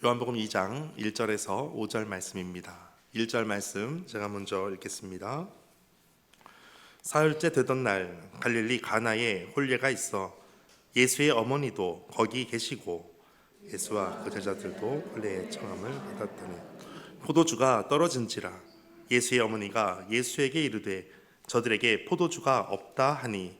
요한복음 2장 1절에서 5절 말씀입니다. 1절 말씀 제가 먼저 읽겠습니다. 사흘째 되던 날 갈릴리 가나에 혼례가 있어 예수의 어머니도 거기 계시고 예수와 그 제자들도 혼례의 청함을 받았더니 포도주가 떨어진지라 예수의 어머니가 예수에게 이르되 저들에게 포도주가 없다 하니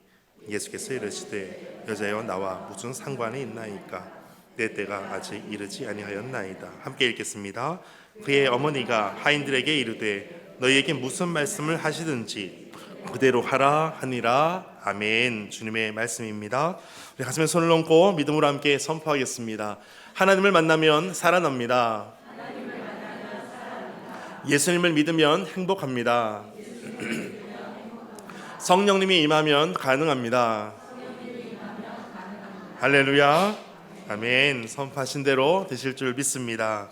예수께서 이르시되 여자여 나와 무슨 상관이 있나이까 내 때가 아직 이르지 아니하였나이다. 함께 읽겠습니다. 그의 어머니가 하인들에게 이르되 너희에게 무슨 말씀을 하시든지 그대로 하라 하니라. 아멘. 주님의 말씀입니다. 우리 가슴에 손을 얹고 믿음으로 함께 선포하겠습니다. 하나님을 만나면 살아납니다. 예수님을 믿으면 행복합니다. 성령님이 임하면 가능합니다. 할렐루야. 아멘. 선포하신 대로 되실 줄 믿습니다.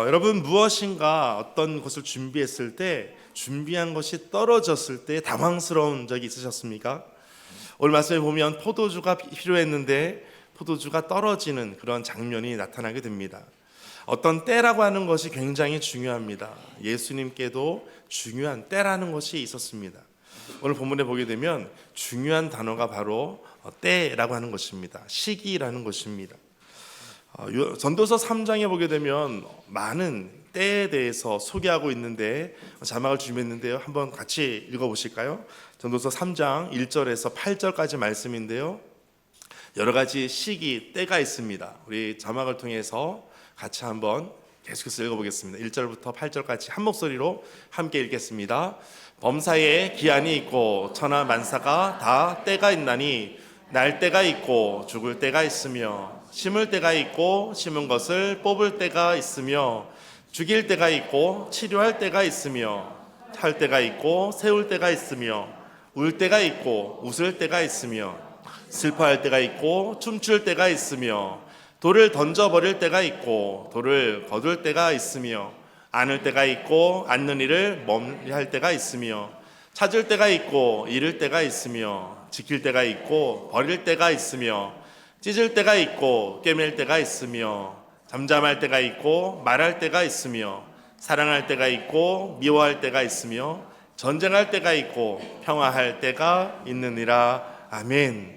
여러분 무엇인가 어떤 것을 준비했을 때 준비한 것이 떨어졌을 때 당황스러운 적이 있으셨습니까? 오늘 말씀에 보면 포도주가 필요했는데 포도주가 떨어지는 그런 장면이 나타나게 됩니다. 어떤 때라고 하는 것이 굉장히 중요합니다. 예수님께도 중요한 때라는 것이 있었습니다. 오늘 본문에 보게 되면 중요한 단어가 바로 때라고 하는 것입니다. 시기라는 것입니다. 전도서 3장에 보게 되면 많은 때에 대해서 소개하고 있는데 자막을 준비했는데요. 한번 같이 읽어보실까요? 전도서 3장 1절에서 8절까지 말씀인데요. 여러 가지 시기, 때가 있습니다. 우리 자막을 통해서 같이 한번 계속해서 읽어보겠습니다. 1절부터 8절까지 한 목소리로 함께 읽겠습니다. 범사에 기한이 있고 천하 만사가 다 때가 있나니 날 때가 있고 죽을 때가 있으며 심을 때가 있고 심은 것을 뽑을 때가 있으며 죽일 때가 있고 치료할 때가 있으며 할 때가 있고 세울 때가 있으며 울 때가 있고 웃을 때가 있으며 슬퍼할 때가 있고 춤출 때가 있으며 돌을 던져버릴 때가 있고 돌을 거둘 때가 있으며 안을 때가 있고 앉는 일을 멈할 때가 있으며 찾을 때가 있고 잃을 때가 있으며 지킬 때가 있고 버릴 때가 있으며 찢을 때가 있고 꿰맬 때가 있으며 잠잠할 때가 있고 말할 때가 있으며 사랑할 때가 있고 미워할 때가 있으며 전쟁할 때가 있고 평화할 때가 있느니라. 아멘.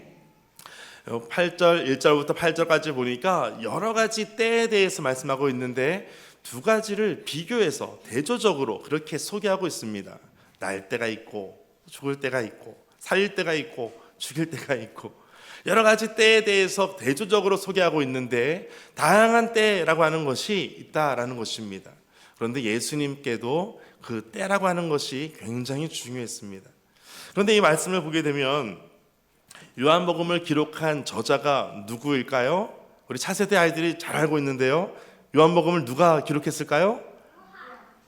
8절 1절부터 8절까지 보니까 여러 가지 때에 대해서 말씀하고 있는데 두 가지를 비교해서 대조적으로 그렇게 소개하고 있습니다. 날 때가 있고 죽을 때가 있고 살릴 때가 있고 죽일 때가 있고 여러 가지 때에 대해서 대조적으로 소개하고 있는데 다양한 때라고 하는 것이 있다라는 것입니다. 그런데 예수님께도 그 때라고 하는 것이 굉장히 중요했습니다. 그런데 이 말씀을 보게 되면 요한복음을 기록한 저자가 누구일까요? 우리 차세대 아이들이 잘 알고 있는데요. 요한복음을 누가 기록했을까요?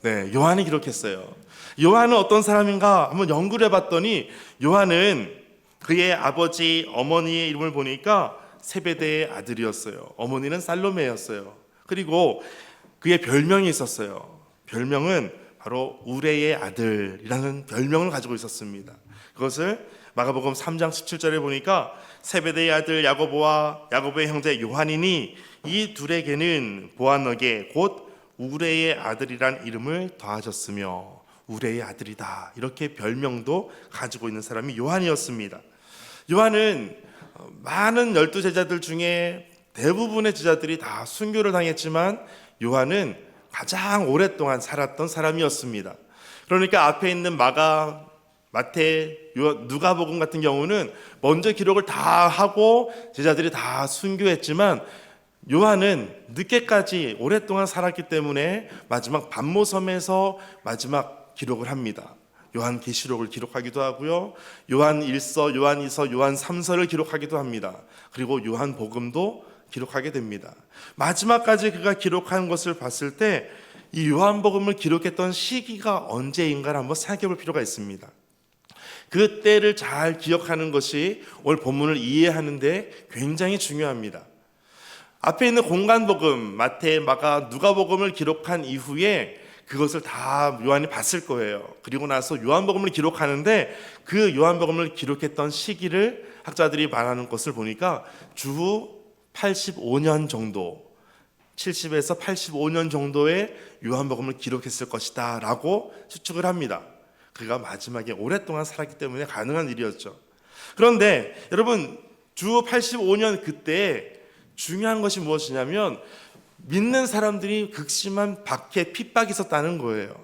네, 요한이 기록했어요. 요한은 어떤 사람인가 한번 연구를 해봤더니 요한은 그의 아버지 어머니의 이름을 보니까 세베대의 아들이었어요. 어머니는 살로메였어요. 그리고 그의 별명이 있었어요. 별명은 바로 우레의 아들이라는 별명을 가지고 있었습니다. 그것을 마가복음 3장 17절에 보니까 세베대의 아들 야고보와 야고보의 형제 요한이니 이 둘에게는 보아너게 곧 우레의 아들이란 이름을 더하셨으며 우레의 아들이다 이렇게 별명도 가지고 있는 사람이 요한이었습니다. 요한은 많은 12제자들 중에 대부분의 제자들이 다 순교를 당했지만 요한은 가장 오랫동안 살았던 사람이었습니다. 그러니까 앞에 있는 마가, 마태, 누가복음 같은 경우는 먼저 기록을 다 하고 제자들이 다 순교했지만 요한은 늦게까지 오랫동안 살았기 때문에 마지막 반모섬에서 마지막 기록을 합니다. 요한계시록을 기록하기도 하고요. 요한 1서, 요한 2서, 요한 3서를 기록하기도 합니다. 그리고 요한복음도 기록하게 됩니다. 마지막까지 그가 기록한 것을 봤을 때 이 요한복음을 기록했던 시기가 언제인가를 한번 생각해 볼 필요가 있습니다. 그 때를 잘 기억하는 것이 오늘 본문을 이해하는데 굉장히 중요합니다. 앞에 있는 공간복음, 마태, 마가, 누가복음을 기록한 이후에 그것을 다 요한이 봤을 거예요. 그리고 나서 요한복음을 기록하는데 그 요한복음을 기록했던 시기를 학자들이 말하는 것을 보니까 주후 85년 정도 70에서 85년 정도의 요한복음을 기록했을 것이다 라고 추측을 합니다. 그가 마지막에 오랫동안 살았기 때문에 가능한 일이었죠. 그런데 여러분, 주 85년 그때 중요한 것이 무엇이냐면 믿는 사람들이 극심한 박해, 핍박이 있었다는 거예요.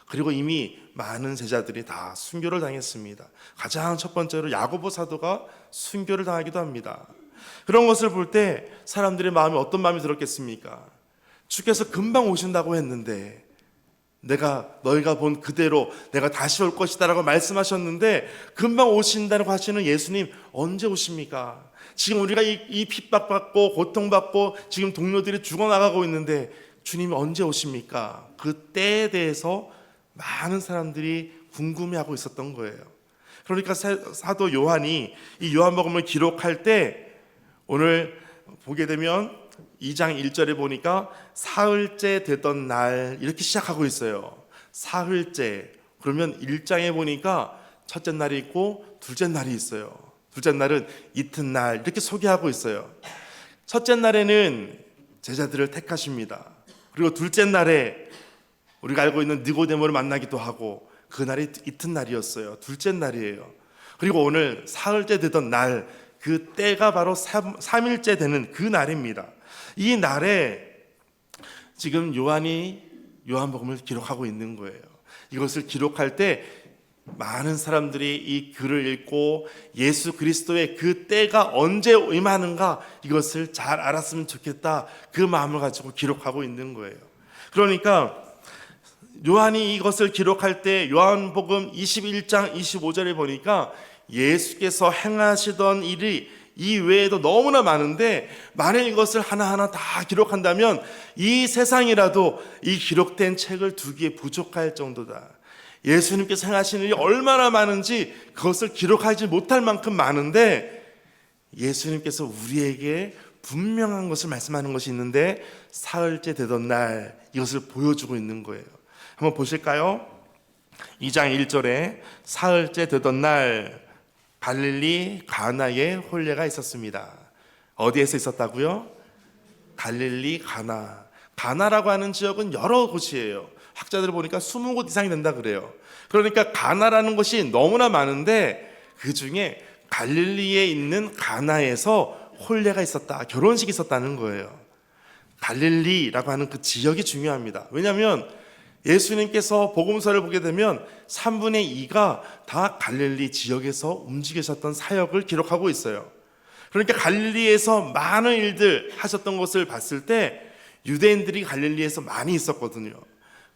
그리고 이미 많은 제자들이 다 순교를 당했습니다. 가장 첫 번째로 야고보 사도가 순교를 당하기도 합니다. 그런 것을 볼 때 사람들의 마음이 어떤 마음이 들었겠습니까? 주께서 금방 오신다고 했는데, 너희가 본 그대로 내가 다시 올 것이다 라고 말씀하셨는데 금방 오신다고 하시는 예수님 언제 오십니까? 지금 우리가 이 핍박받고 고통받고 지금 동료들이 죽어나가고 있는데 주님이 언제 오십니까? 그 때에 대해서 많은 사람들이 궁금해하고 있었던 거예요. 그러니까 사도 요한이 이 요한복음을 기록할 때 오늘 보게 되면 2장 1절에 보니까 사흘째 되던 날 이렇게 시작하고 있어요. 사흘째. 그러면 1장에 보니까 첫째 날이 있고 둘째 날이 있어요. 둘째 날은 이튿날 이렇게 소개하고 있어요. 첫째 날에는 제자들을 택하십니다. 그리고 둘째 날에 우리가 알고 있는 니고데모를 만나기도 하고 그날이 이튿날이었어요. 둘째 날이에요. 그리고 오늘 사흘째 되던 날, 그 때가 바로 3일째 되는 그 날입니다. 이 날에 지금 요한이 요한복음을 기록하고 있는 거예요. 이것을 기록할 때 많은 사람들이 이 글을 읽고 예수 그리스도의 그 때가 언제 임하는가 이것을 잘 알았으면 좋겠다, 그 마음을 가지고 기록하고 있는 거예요. 그러니까 요한이 이것을 기록할 때 요한복음 21장 25절에 보니까 예수께서 행하시던 일이 이 외에도 너무나 많은데 만약 이것을 하나하나 다 기록한다면 이 세상이라도 이 기록된 책을 두기에 부족할 정도다. 예수님께서 행하신 일이 얼마나 많은지 그것을 기록하지 못할 만큼 많은데 예수님께서 우리에게 분명한 것을 말씀하는 것이 있는데 사흘째 되던 날 이것을 보여주고 있는 거예요. 한번 보실까요? 2장 1절에 사흘째 되던 날 갈릴리 가나에 혼례가 있었습니다. 어디에서 있었다고요? 갈릴리 가나. 가나라고 하는 지역은 여러 곳이에요. 학자들 보니까 20곳 이상이 된다 그래요. 그러니까 가나라는 것이 너무나 많은데 그 중에 갈릴리에 있는 가나에서 혼례가 있었다, 결혼식이 있었다는 거예요. 갈릴리라고 하는 그 지역이 중요합니다. 왜냐하면 예수님께서 복음서를 보게 되면 3분의 2가 다 갈릴리 지역에서 움직이셨던 사역을 기록하고 있어요. 그러니까 갈릴리에서 많은 일들 하셨던 것을 봤을 때 유대인들이 갈릴리에서 많이 있었거든요.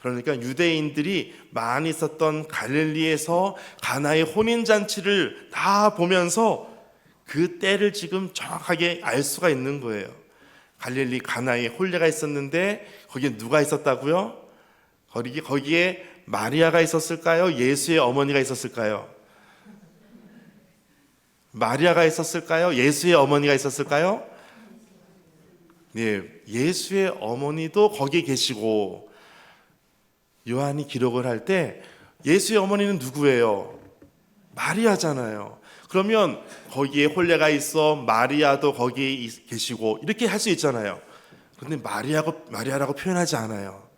그러니까 유대인들이 많이 있었던 갈릴리에서 가나의 혼인잔치를 다 보면서 그 때를 지금 정확하게 알 수가 있는 거예요. 갈릴리 가나에 혼례가 있었는데 거기에 누가 있었다고요? 거기에 마리아가 있었을까요? 예수의 어머니가 있었을까요? 마리아가 있었을까요? 예수의 어머니가 있었을까요? 네, 예수의 어머니도 거기에 계시고 요한이 기록을 할 때 예수의 어머니는 누구예요? 마리아잖아요. 그러면 거기에 혼례가 있어 마리아도 거기에 계시고 이렇게 할 수 있잖아요. 그런데 마리아라고 표현하지 않아요.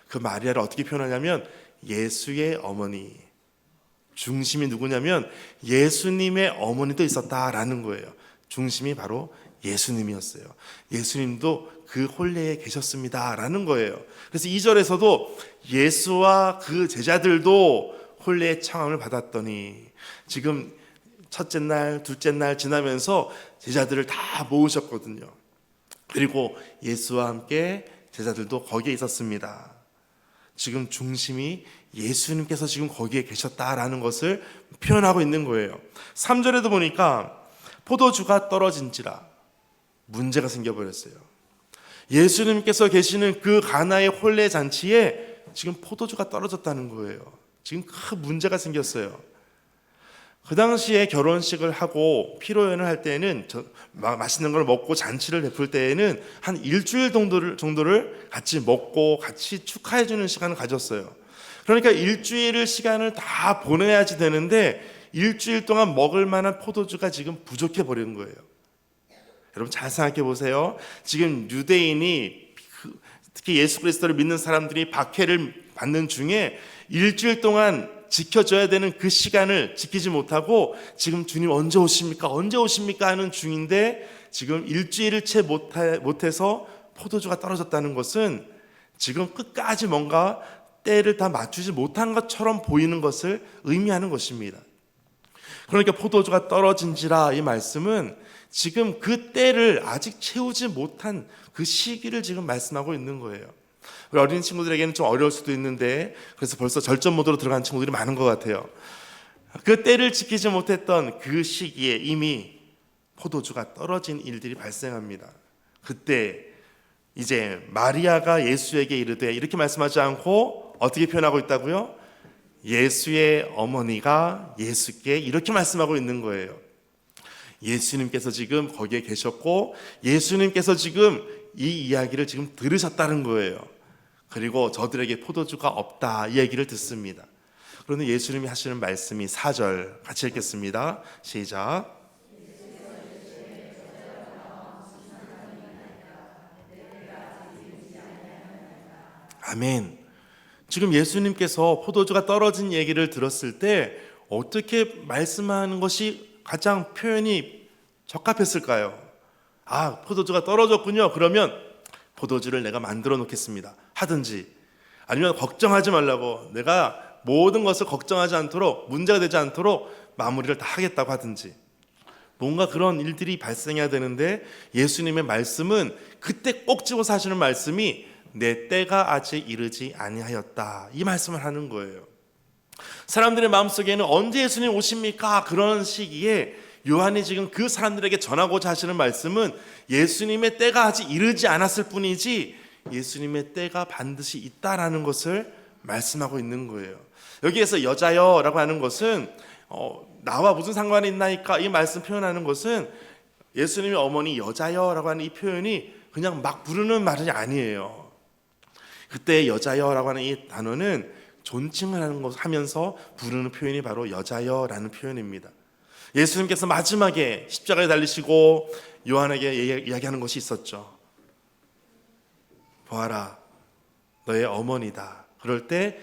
그 마리아를 어떻게 표현하냐면 예수의 어머니. 중심이 누구냐면 예수님의 어머니도 있었다라는 거예요. 중심이 바로 예수님이었어요. 예수님도 그 혼례에 계셨습니다라는 거예요. 그래서 2절에서도 예수와 그 제자들도 혼례의 청함을 받았더니, 지금 첫째 날, 둘째 날 지나면서 제자들을 다 모으셨거든요. 그리고 예수와 함께 제자들도 거기에 있었습니다. 지금 중심이 예수님께서 지금 거기에 계셨다라는 것을 표현하고 있는 거예요. 3절에도 보니까 포도주가 떨어진지라 문제가 생겨버렸어요. 예수님께서 계시는 그 가나의 혼례 잔치에 지금 포도주가 떨어졌다는 거예요. 지금 큰 문제가 생겼어요. 그 당시에 결혼식을 하고 피로연을 할 때에는 맛있는 걸 먹고 잔치를 베풀 때에는 한 일주일 정도를 같이 먹고 같이 축하해 주는 시간을 가졌어요. 그러니까 일주일 시간을 다 보내야지 되는데 일주일 동안 먹을 만한 포도주가 지금 부족해 버린 거예요. 여러분 잘 생각해 보세요. 지금 유대인이 특히 예수 그리스도를 믿는 사람들이 박해를 받는 중에 일주일 동안 지켜줘야 되는 그 시간을 지키지 못하고 지금 주님 언제 오십니까? 언제 오십니까? 하는 중인데 지금 일주일을 채 못해서 포도주가 떨어졌다는 것은 지금 끝까지 뭔가 때를 다 맞추지 못한 것처럼 보이는 것을 의미하는 것입니다. 그러니까 포도주가 떨어진지라 이 말씀은 지금 그 때를 아직 채우지 못한 그 시기를 지금 말씀하고 있는 거예요. 우리 어린 친구들에게는 좀 어려울 수도 있는데 그래서 벌써 절전 모드로 들어간 친구들이 많은 것 같아요. 그 때를 지키지 못했던 그 시기에 이미 포도주가 떨어진 일들이 발생합니다. 그때 이제 마리아가 예수에게 이르되 이렇게 말씀하지 않고 어떻게 표현하고 있다고요? 예수의 어머니가 예수께 이렇게 말씀하고 있는 거예요. 예수님께서 지금 거기에 계셨고 예수님께서 지금 이 이야기를 지금 들으셨다는 거예요. 그리고 저들에게 포도주가 없다 이 얘기를 듣습니다. 그런데 예수님이 하시는 말씀이 4절 같이 읽겠습니다. 시작. 아멘. 지금 예수님께서 포도주가 떨어진 얘기를 들었을 때 어떻게 말씀하는 것이 가장 표현이 적합했을까요? 아, 포도주가 떨어졌군요. 그러면 포도주를 내가 만들어 놓겠습니다. 하든지 아니면 걱정하지 말라고 내가 모든 것을 걱정하지 않도록 문제가 되지 않도록 마무리를 다 하겠다고 하든지 뭔가 그런 일들이 발생해야 되는데 예수님의 말씀은 그때 꼭 집어서 하시는 말씀이 내 때가 아직 이르지 아니하였다 이 말씀을 하는 거예요. 사람들의 마음속에는 언제 예수님 오십니까? 그런 시기에 요한이 지금 그 사람들에게 전하고자 하시는 말씀은 예수님의 때가 아직 이르지 않았을 뿐이지 예수님의 때가 반드시 있다라는 것을 말씀하고 있는 거예요. 여기에서 여자여라고 하는 것은 나와 무슨 상관이 있나이까 이 말씀 표현하는 것은 예수님의 어머니 여자여라고 하는 이 표현이 그냥 막 부르는 말이 아니에요. 그때 여자여라고 하는 이 단어는 존칭을 하면서 부르는 표현이 바로 여자여라는 표현입니다. 예수님께서 마지막에 십자가에 달리시고 요한에게 이야기하는 것이 있었죠. 보아라 너의 어머니다. 그럴 때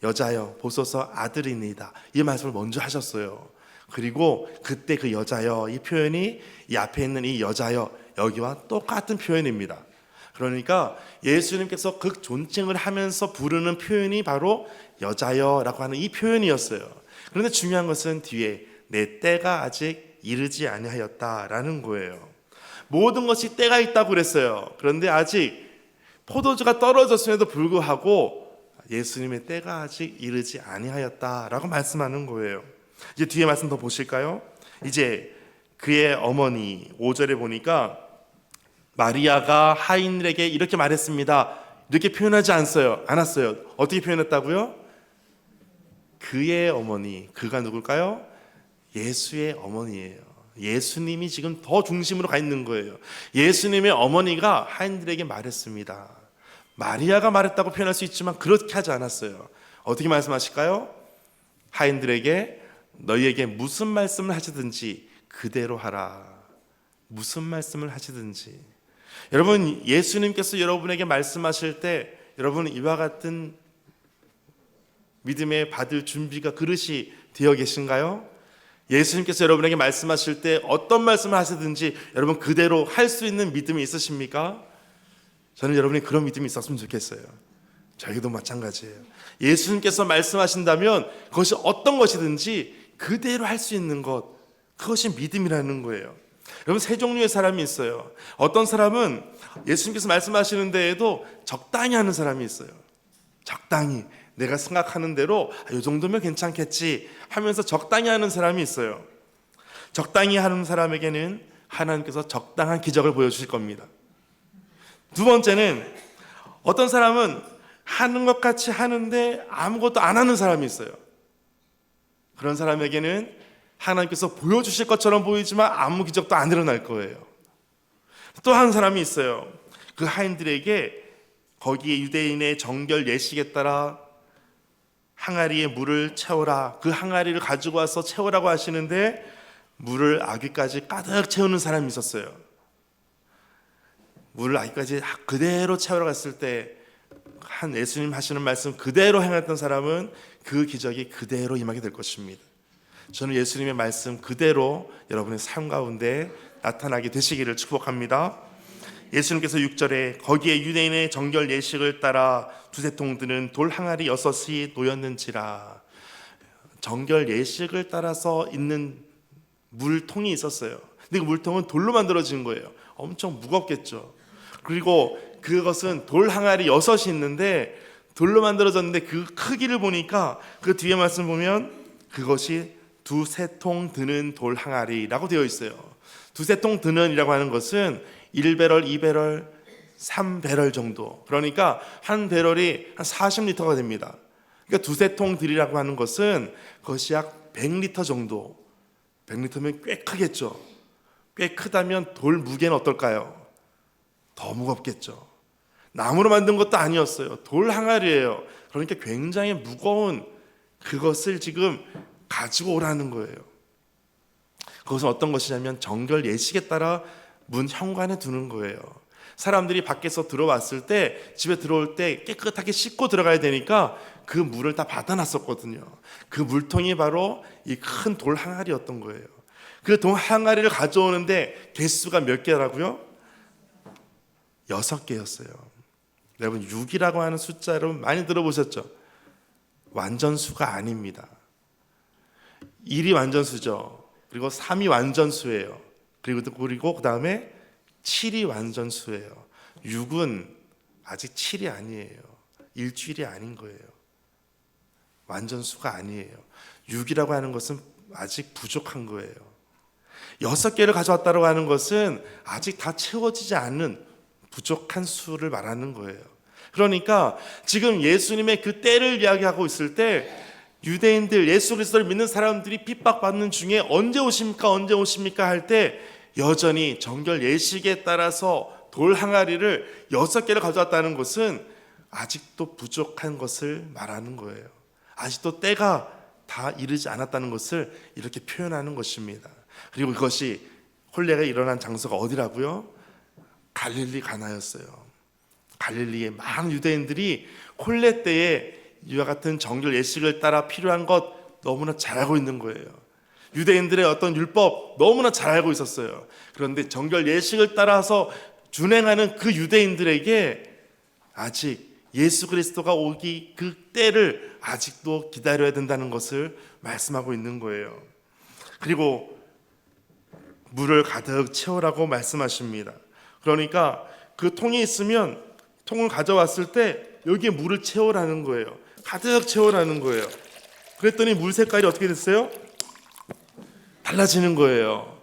여자여 보소서 아들이니다. 이 말씀을 먼저 하셨어요. 그리고 그때 그 여자여 이 표현이 이 앞에 있는 이 여자여 여기와 똑같은 표현입니다. 그러니까 예수님께서 그 존칭을 하면서 부르는 표현이 바로 여자여라고 하는 이 표현이었어요. 그런데 중요한 것은 뒤에 내 때가 아직 이르지 아니하였다라는 거예요. 모든 것이 때가 있다고 그랬어요. 그런데 아직 포도주가 떨어졌음에도 불구하고 예수님의 때가 아직 이르지 아니하였다라고 말씀하는 거예요. 이제 뒤에 말씀 더 보실까요? 이제 그의 어머니 5절에 보니까 마리아가 하인들에게 이렇게 말했습니다. 이렇게 표현하지 않았어요. 어떻게 표현했다고요? 그의 어머니, 그가 누굴까요? 예수의 어머니예요. 예수님이 지금 더 중심으로 가 있는 거예요. 예수님의 어머니가 하인들에게 말했습니다. 마리아가 말했다고 표현할 수 있지만 그렇게 하지 않았어요. 어떻게 말씀하실까요? 하인들에게 너희에게 무슨 말씀을 하시든지 그대로 하라. 무슨 말씀을 하시든지. 여러분 예수님께서 여러분에게 말씀하실 때 여러분 이와 같은 믿음에 받을 준비가 그릇이 되어 계신가요? 예수님께서 여러분에게 말씀하실 때 어떤 말씀을 하시든지 여러분 그대로 할 수 있는 믿음이 있으십니까? 저는 여러분이 그런 믿음이 있었으면 좋겠어요. 저희도 마찬가지예요. 예수님께서 말씀하신다면 그것이 어떤 것이든지 그대로 할 수 있는 것, 그것이 믿음이라는 거예요. 여러분 세 종류의 사람이 있어요. 어떤 사람은 예수님께서 말씀하시는 데에도 적당히 하는 사람이 있어요. 적당히 내가 생각하는 대로 이 정도면 괜찮겠지 하면서 적당히 하는 사람이 있어요. 적당히 하는 사람에게는 하나님께서 적당한 기적을 보여주실 겁니다. 두 번째는 어떤 사람은 하는 것 같이 하는데 아무것도 안 하는 사람이 있어요. 그런 사람에게는 하나님께서 보여주실 것처럼 보이지만 아무 기적도 안 일어날 거예요. 또 한 사람이 있어요. 그 하인들에게 거기에 유대인의 정결 예식에 따라 항아리에 물을 채워라. 그 항아리를 가지고 와서 채우라고 하시는데 물을 아귀까지 가득 채우는 사람이 있었어요. 물을 아직까지 그대로 채우러 갔을 때 한 예수님 하시는 말씀 그대로 행했던 사람은 그 기적이 그대로 임하게 될 것입니다. 저는 예수님의 말씀 그대로 여러분의 삶 가운데 나타나게 되시기를 축복합니다. 예수님께서 6절에 거기에 유대인의 정결 예식을 따라 두세 통 드는 돌 항아리 6이 놓였는지라. 정결 예식을 따라서 있는 물통이 있었어요. 근데 그 물통은 돌로 만들어진 거예요. 엄청 무겁겠죠. 그리고 그것은 돌 항아리 6이 있는데 돌로 만들어졌는데 그 크기를 보니까 그 뒤에 말씀 보면 그것이 두세 통 드는 돌 항아리라고 되어 있어요. 두세 통 드는이라고 하는 것은 1배럴, 2배럴, 3배럴 정도. 그러니까 한 배럴이 한 40리터가 됩니다. 그러니까 두세 통 들이라고 하는 것은 그것이 약 100리터 정도. 100리터면 꽤 크겠죠. 꽤 크다면 돌 무게는 어떨까요? 더 무겁겠죠. 나무로 만든 것도 아니었어요. 돌 항아리예요. 그러니까 굉장히 무거운 그것을 지금 가지고 오라는 거예요. 그것은 어떤 것이냐면 정결 예식에 따라 문 현관에 두는 거예요. 사람들이 밖에서 들어왔을 때 집에 들어올 때 깨끗하게 씻고 들어가야 되니까 그 물을 다 받아놨었거든요. 그 물통이 바로 이 큰 돌 항아리였던 거예요. 그 돌 항아리를 가져오는데 개수가 몇 개라고요? 6개였어요. 여러분 6이라고 하는 숫자 여러분 많이 들어보셨죠? 완전수가 아닙니다. 1이 완전수죠. 그리고 3이 완전수예요. 그리고 그 다음에 7이 완전수예요. 6은 아직 7이 아니에요. 일주일이 아닌 거예요. 완전수가 아니에요. 6이라고 하는 것은 아직 부족한 거예요. 6개를 가져왔다고 하는 것은 아직 다 채워지지 않는 부족한 수를 말하는 거예요. 그러니까 지금 예수님의 그 때를 이야기하고 있을 때 유대인들, 예수 그리스도를 믿는 사람들이 핍박받는 중에 언제 오십니까 할 때 여전히 정결 예식에 따라서 돌 항아리를 6개를 가져왔다는 것은 아직도 부족한 것을 말하는 거예요. 아직도 때가 다 이르지 않았다는 것을 이렇게 표현하는 것입니다. 그리고 그것이 혼례가 일어난 장소가 어디라고요? 갈릴리 가나였어요. 갈릴리의 많은 유대인들이 혼례 때에 이와 같은 정결 예식을 따라 필요한 것 너무나 잘 알고 있는 거예요. 유대인들의 어떤 율법 너무나 잘 알고 있었어요. 그런데 정결 예식을 따라서 준행하는 그 유대인들에게 아직 예수 그리스도가 오기 그 때를 아직도 기다려야 된다는 것을 말씀하고 있는 거예요. 그리고 물을 가득 채우라고 말씀하십니다. 그러니까 그 통이 있으면 통을 가져왔을 때 여기에 물을 채우라는 거예요. 가득 채우라는 거예요. 그랬더니 물 색깔이 어떻게 됐어요? 달라지는 거예요.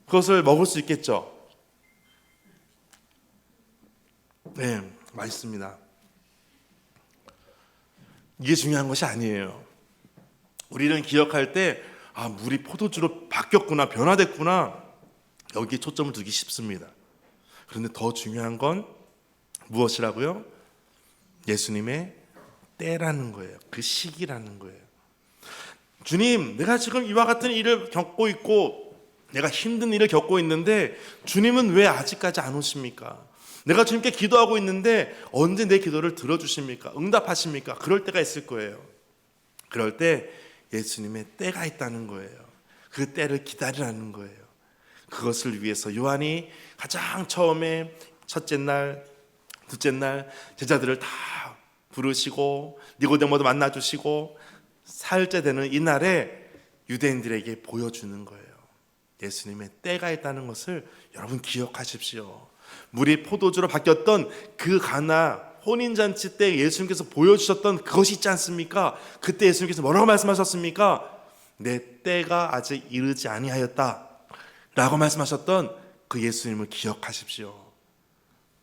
그것을 먹을 수 있겠죠? 네, 맛있습니다. 이게 중요한 것이 아니에요. 우리는 기억할 때 물이 포도주로 바뀌었구나, 변화됐구나, 여기에 초점을 두기 쉽습니다. 그런데 더 중요한 건 무엇이라고요? 예수님의 때라는 거예요. 그 시기라는 거예요. 주님, 내가 지금 이와 같은 일을 겪고 있고 내가 힘든 일을 겪고 있는데 주님은 왜 아직까지 안 오십니까? 내가 주님께 기도하고 있는데 언제 내 기도를 들어주십니까? 응답하십니까? 그럴 때가 있을 거예요. 그럴 때 예수님의 때가 있다는 거예요. 그 때를 기다리라는 거예요. 그것을 위해서 요한이 가장 처음에 첫째 날, 둘째 날 제자들을 다 부르시고 니고데모도 만나주시고 사흘째 되는 이날에 유대인들에게 보여주는 거예요. 예수님의 때가 있다는 것을 여러분 기억하십시오. 물이 포도주로 바뀌었던 그 가나 혼인잔치 때 예수님께서 보여주셨던 그것이 있지 않습니까? 그때 예수님께서 뭐라고 말씀하셨습니까? 내 때가 아직 이르지 아니하였다 라고 말씀하셨던 그 예수님을 기억하십시오.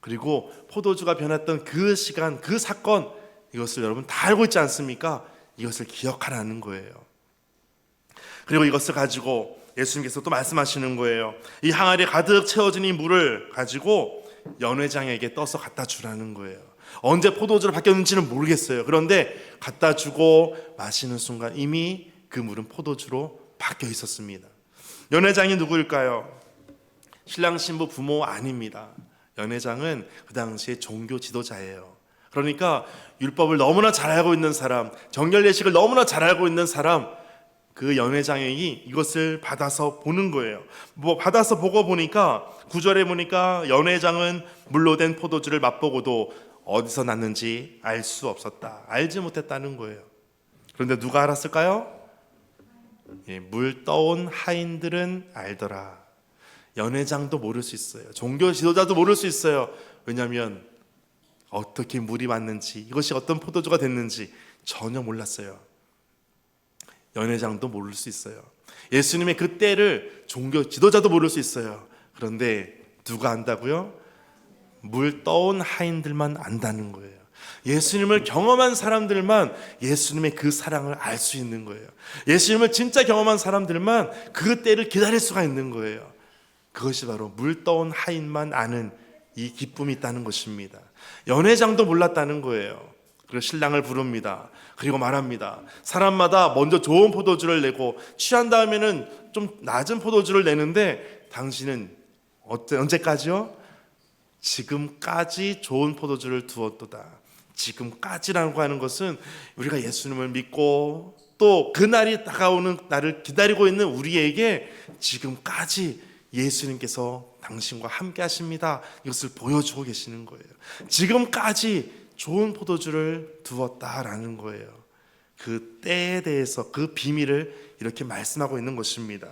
그리고 포도주가 변했던 그 시간, 그 사건, 이것을 여러분 다 알고 있지 않습니까? 이것을 기억하라는 거예요. 그리고 이것을 가지고 예수님께서 또 말씀하시는 거예요. 이 항아리에 가득 채워진 이 물을 가지고 연회장에게 떠서 갖다 주라는 거예요. 언제 포도주로 바뀌었는지는 모르겠어요. 그런데 갖다 주고 마시는 순간 이미 그 물은 포도주로 바뀌어 있었습니다. 연회장이 누구일까요? 신랑 신부 부모 아닙니다. 연회장은 그 당시에 종교 지도자예요. 그러니까 율법을 너무나 잘 알고 있는 사람, 정결 예식을 너무나 잘 알고 있는 사람, 그 연회장이 이것을 받아서 보는 거예요. 받아서 보니까 9절에 보니까 연회장은 물로 된 포도주를 맛보고도 어디서 났는지 알 수 없었다. 알지 못했다는 거예요. 그런데 누가 알았을까요? 물 떠온 하인들은 알더라. 연회장도 모를 수 있어요. 종교 지도자도 모를 수 있어요. 왜냐하면 어떻게 물이 왔는지, 이것이 어떤 포도주가 됐는지 전혀 몰랐어요. 연회장도 모를 수 있어요. 예수님의 그 때를 종교 지도자도 모를 수 있어요. 그런데 누가 안다고요? 물 떠온 하인들만 안다는 거예요. 예수님을 경험한 사람들만 예수님의 그 사랑을 알 수 있는 거예요. 예수님을 진짜 경험한 사람들만 그 때를 기다릴 수가 있는 거예요. 그것이 바로 물 떠온 하인만 아는 이 기쁨이 있다는 것입니다. 연회장도 몰랐다는 거예요. 그리고 신랑을 부릅니다. 그리고 말합니다. 사람마다 먼저 좋은 포도주를 내고 취한 다음에는 좀 낮은 포도주를 내는데 당신은 언제까지요? 지금까지 좋은 포도주를 두었도다. 지금까지라고 하는 것은 우리가 예수님을 믿고 또 그날이 다가오는 날을 기다리고 있는 우리에게 지금까지 예수님께서 당신과 함께 하십니다. 이것을 보여주고 계시는 거예요. 지금까지 좋은 포도주를 두었다라는 거예요. 그 때에 대해서 그 비밀을 이렇게 말씀하고 있는 것입니다.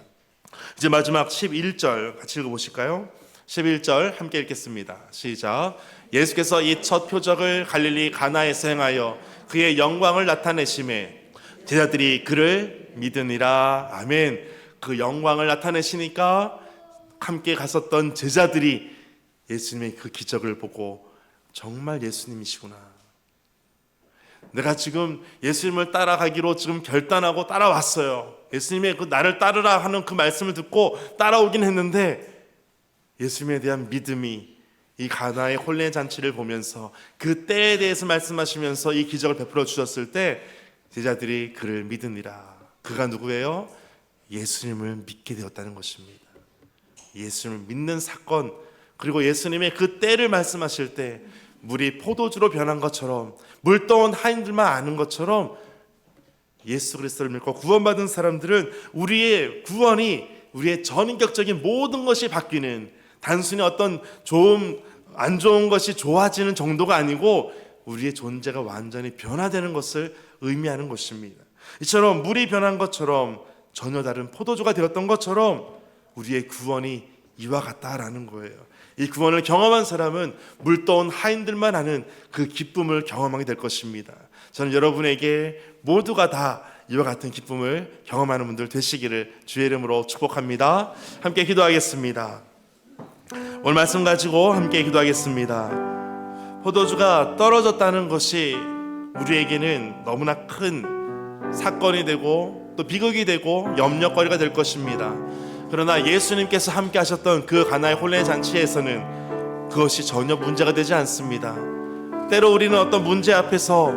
이제 마지막 11절 같이 읽어보실까요? 11절 함께 읽겠습니다. 시작. 예수께서 이 첫 표적을 갈릴리 가나에서 행하여 그의 영광을 나타내심에 제자들이 그를 믿으니라. 아멘. 그 영광을 나타내시니까 함께 갔었던 제자들이 예수님의 그 기적을 보고 정말 예수님이시구나. 내가 지금 예수님을 따라가기로 지금 결단하고 따라왔어요. 예수님의 그 나를 따르라 하는 그 말씀을 듣고 따라오긴 했는데 예수님에 대한 믿음이 이 가나의 혼례 잔치를 보면서 그 때에 대해서 말씀하시면서 이 기적을 베풀어 주셨을 때 제자들이 그를 믿으니라. 그가 누구예요? 예수님을 믿게 되었다는 것입니다. 예수님을 믿는 사건, 그리고 예수님의 그 때를 말씀하실 때 물이 포도주로 변한 것처럼, 물 떠온 하인들만 아는 것처럼 예수 그리스도를 믿고 구원받은 사람들은 우리의 구원이 우리의 전인격적인 모든 것이 바뀌는, 단순히 어떤 안 좋은 것이 좋아지는 정도가 아니고 우리의 존재가 완전히 변화되는 것을 의미하는 것입니다. 이처럼 물이 변한 것처럼, 전혀 다른 포도주가 되었던 것처럼 우리의 구원이 이와 같다라는 거예요. 이 구원을 경험한 사람은 물 떠온 하인들만 아는 그 기쁨을 경험하게 될 것입니다. 저는 여러분에게 모두가 다 이와 같은 기쁨을 경험하는 분들 되시기를 주의 이름으로 축복합니다. 함께 기도하겠습니다. 오늘 말씀 가지고 함께 기도하겠습니다. 포도주가 떨어졌다는 것이 우리에게는 너무나 큰 사건이 되고 또 비극이 되고 염려거리가 될 것입니다. 그러나 예수님께서 함께 하셨던 그 가나의 혼례 잔치에서는 그것이 전혀 문제가 되지 않습니다. 때로 우리는 어떤 문제 앞에서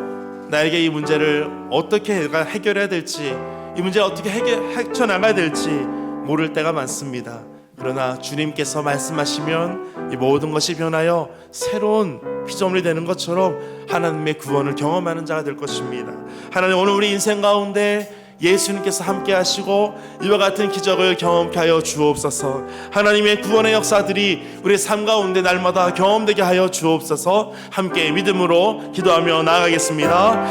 나에게 이 문제를 어떻게 해결해야 될지, 이 문제를 어떻게 헤쳐나가야 될지 모를 때가 많습니다. 그러나 주님께서 말씀하시면 이 모든 것이 변하여 새로운 피조물이 되는 것처럼 하나님의 구원을 경험하는 자가 될 것입니다. 하나님, 오늘 우리 인생 가운데 예수님께서 함께 하시고 이와 같은 기적을 경험케 하여 주옵소서. 하나님의 구원의 역사들이 우리의 삶 가운데 날마다 경험되게 하여 주옵소서. 함께 믿음으로 기도하며 나아가겠습니다.